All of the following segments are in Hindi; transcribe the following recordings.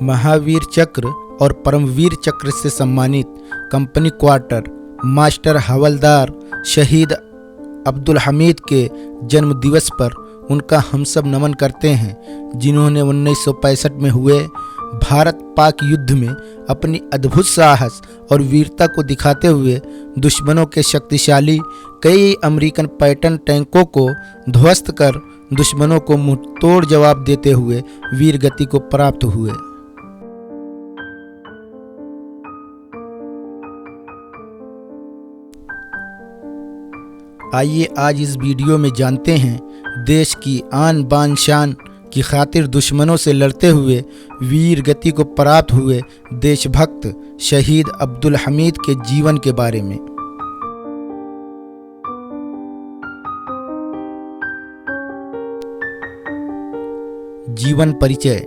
महावीर चक्र और परमवीर चक्र से सम्मानित कंपनी क्वार्टर मास्टर हवलदार शहीद अब्दुल हमीद के जन्म दिवस पर उनका हम सब नमन करते हैं, जिन्होंने 1965 में हुए भारत पाक युद्ध में अपनी अद्भुत साहस और वीरता को दिखाते हुए दुश्मनों के शक्तिशाली कई अमेरिकन पैटर्न टैंकों को ध्वस्त कर दुश्मनों को मुंहतोड़ जवाब देते हुए वीर गति को प्राप्त हुए। आइए आज इस वीडियो में जानते हैं देश की आन बान शान की खातिर दुश्मनों से लड़ते हुए वीर गति को प्राप्त हुए देशभक्त शहीद अब्दुल हमीद के जीवन के बारे में। जीवन परिचय।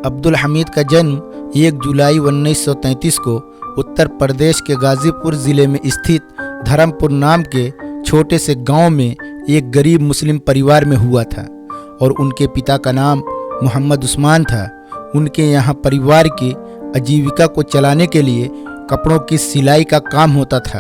अब्दुल हमीद का जन्म 1 जुलाई 1933 को उत्तर प्रदेश के गाजीपुर ज़िले में स्थित धर्मपुर नाम के छोटे से गांव में एक गरीब मुस्लिम परिवार में हुआ था और उनके पिता का नाम मोहम्मद उस्मान था। उनके यहाँ परिवार की आजीविका को चलाने के लिए कपड़ों की सिलाई का काम होता था।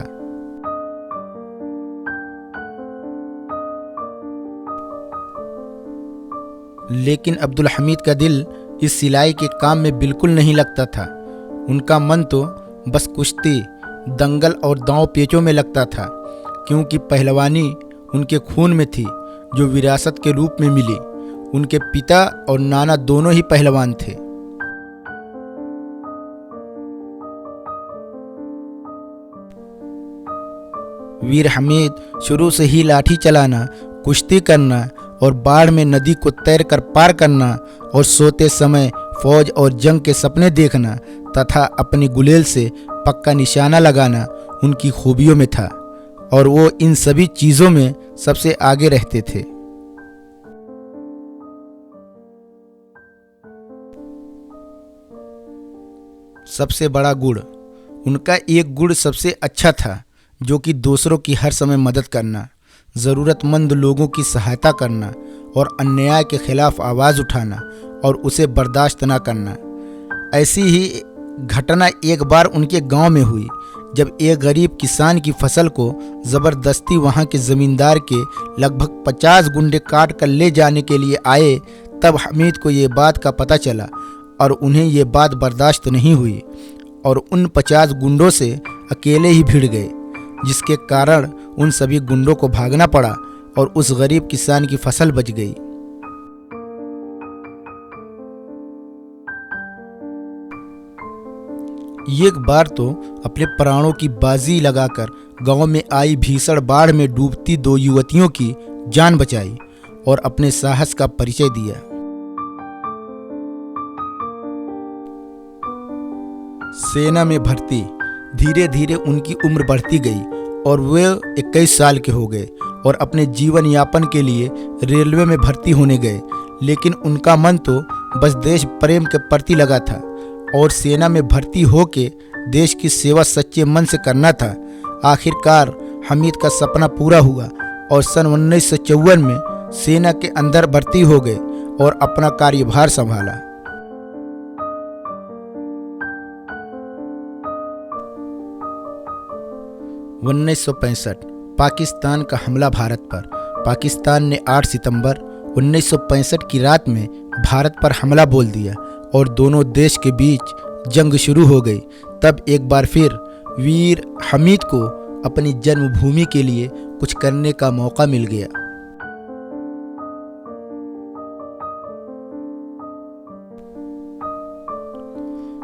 लेकिन अब्दुल हमीद का दिल इस सिलाई के काम में बिल्कुल नहीं लगता था। उनका मन तो बस कुश्ती, दंगल और दांव पेचों में लगता था, क्योंकि पहलवानी उनके खून में थी, जो विरासत के रूप में मिली। उनके पिता और नाना दोनों ही पहलवान थे। वीर हमीद शुरू से ही लाठी चलाना, कुश्ती करना और बाढ़ में नदी को तैरकर पार करना और सोते समय फौज और जंग के सपने देखना तथा अपनी गुलेल से पक्का निशाना लगाना उनकी खूबियों में था और वो इन सभी चीज़ों में सबसे आगे रहते थे। सबसे बड़ा गुण। उनका एक गुण सबसे अच्छा था, जो कि दूसरों की हर समय मदद करना, ज़रूरतमंद लोगों की सहायता करना और अन्याय के खिलाफ आवाज़ उठाना और उसे बर्दाश्त न करना। ऐसी ही घटना एक बार उनके गांव में हुई, जब एक गरीब किसान की फसल को ज़बरदस्ती वहां के ज़मींदार के लगभग 50 गुंडे काट कर ले जाने के लिए आए। तब हमीद को ये बात का पता चला और उन्हें ये बात बर्दाश्त नहीं हुई और उन 50 गुंडों से अकेले ही भिड़ गए, जिसके कारण उन सभी गुंडों को भागना पड़ा और उस गरीब किसान की फसल बच गई। एक बार तो अपने प्राणों की बाजी लगाकर गांव में आई भीषण बाढ़ में डूबती 2 युवतियों की जान बचाई और अपने साहस का परिचय दिया। सेना में भर्ती। धीरे धीरे उनकी उम्र बढ़ती गई और वे 21 साल के हो गए और अपने जीवन यापन के लिए रेलवे में भर्ती होने गए। लेकिन उनका मन तो बस देश प्रेम के प्रति लगा था और सेना में भर्ती होके देश की सेवा सच्चे मन से करना था। आखिरकार हमीद का सपना पूरा हुआ और सन 1954 में सेना के अंदर भर्ती हो गए और अपना कार्यभार संभाला। उन्नीस पाकिस्तान का हमला भारत पर। पाकिस्तान ने 8 सितंबर 1965 की रात में भारत पर हमला बोल दिया और दोनों देश के बीच जंग शुरू हो गई। तब एक बार फिर वीर हमीद को अपनी जन्मभूमि के लिए कुछ करने का मौका मिल गया।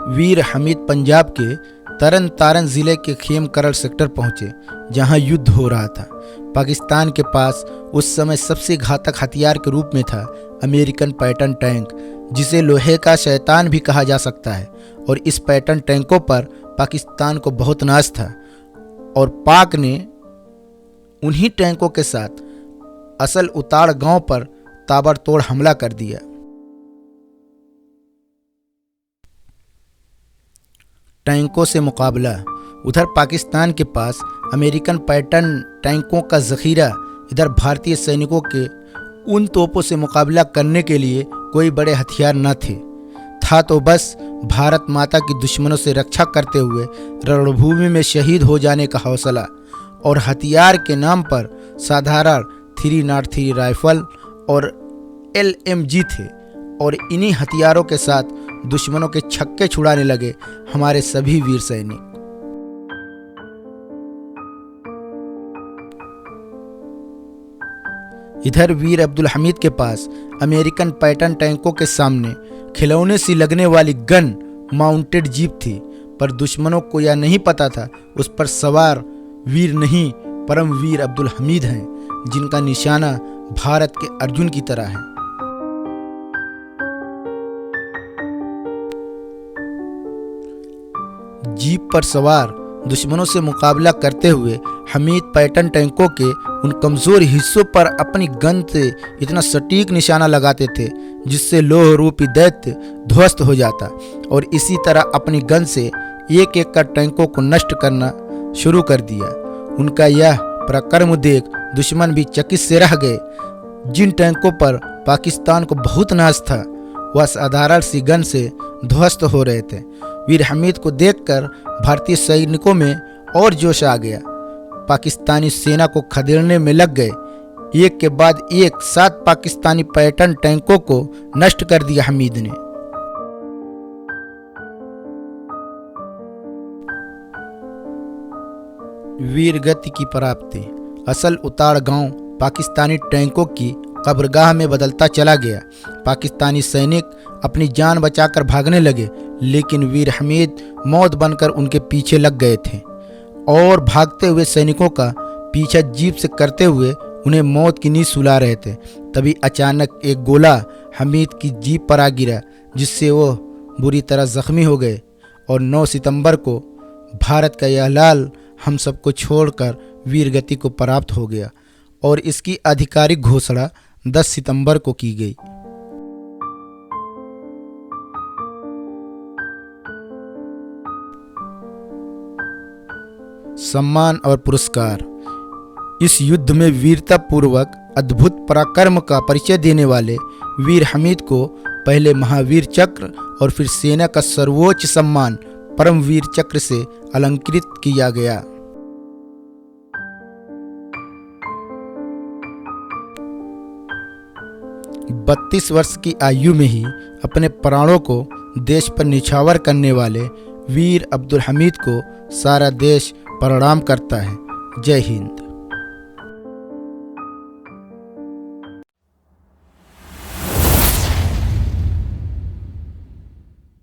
वीर हमीद पंजाब के तरन तारण जिले के खेमकरन सेक्टर पहुंचे, जहां युद्ध हो रहा था। पाकिस्तान के पास उस समय सबसे घातक हथियार के रूप में था अमेरिकन पैटर्न टैंक, जिसे लोहे का शैतान भी कहा जा सकता है। और इस पैटर्न टैंकों पर पाकिस्तान को बहुत नाज था और पाक ने उन्हीं टैंकों के साथ असल उताड़ गांव पर ताबड़तोड़ हमला कर दिया। टैंकों से मुकाबला। उधर पाकिस्तान के पास अमेरिकन पैटर्न टैंकों का जखीरा, इधर भारतीय सैनिकों के उन तोपों से मुकाबला करने के लिए कोई बड़े हथियार न थे। था तो बस भारत माता की दुश्मनों से रक्षा करते हुए रणभूमि में शहीद हो जाने का हौसला, और हथियार के नाम पर साधारण 303 राइफल और LMG थे, और इन्हीं हथियारों के साथ दुश्मनों के छक्के छुड़ाने लगे हमारे सभी वीर सैनिक। इधर वीर अब्दुल हमीद के पास अमेरिकन पैटर्न टैंकों के सामने खिलौने सी लगने वाली गन माउंटेड जीप थी, पर दुश्मनों को यह नहीं पता था उस पर सवार वीर नहीं परम वीर अब्दुल हमीद हैं, जिनका निशाना भारत के अर्जुन की तरह है। जीप पर सवार दुश्मनों से मुकाबला करते हुए हमीद पैटर्न टैंकों के उन कमजोर हिस्सों पर अपनी गन से इतना सटीक निशाना लगाते थे जिससे लोह रूपी दैत्य ध्वस्त हो जाता, और इसी तरह अपनी गन से एक एक कर टैंकों को नष्ट करना शुरू कर दिया। उनका यह पराक्रम देख दुश्मन भी चकित से रह गए। जिन टैंकों पर पाकिस्तान को बहुत नाज था वह साधारण सी गन से ध्वस्त हो रहे थे। वीर हमीद को देखकर भारतीय सैनिकों में और जोश आ गया। पाकिस्तानी सेना को खदेड़ने में लग गए। एक के बाद एक 7 पाकिस्तानी पैटर्न टैंकों को नष्ट कर दिया हमीद ने। वीर गति की प्राप्ति। असल उताड़ गांव पाकिस्तानी टैंकों की कब्रगाह में बदलता चला गया। पाकिस्तानी सैनिक अपनी जान बचाकर भागने लगे, लेकिन वीर हमीद मौत बनकर उनके पीछे लग गए थे, और भागते हुए सैनिकों का पीछा जीप से करते हुए उन्हें मौत की नींद सुला रहे थे। तभी अचानक एक गोला हमीद की जीप पर आ गिरा, जिससे वो बुरी तरह जख्मी हो गए, और 9 सितंबर को भारत का यह लाल हम सबको छोड़कर वीर गति को प्राप्त हो गया, और इसकी आधिकारिक घोषणा 10 सितंबर को की गई। सम्मान और पुरस्कार। इस युद्ध में वीरता पूर्वक अद्भुत पराक्रम का परिचय देने वाले वीर हमीद को पहले महावीर चक्र और फिर सेना का सर्वोच्च सम्मान परमवीर चक्र से अलंकृत किया गया। बत्तीस वर्ष की आयु में ही अपने प्राणों को देश पर निछावर करने वाले वीर अब्दुल हमीद को सारा देश प्रणाम करता है। जय हिंद।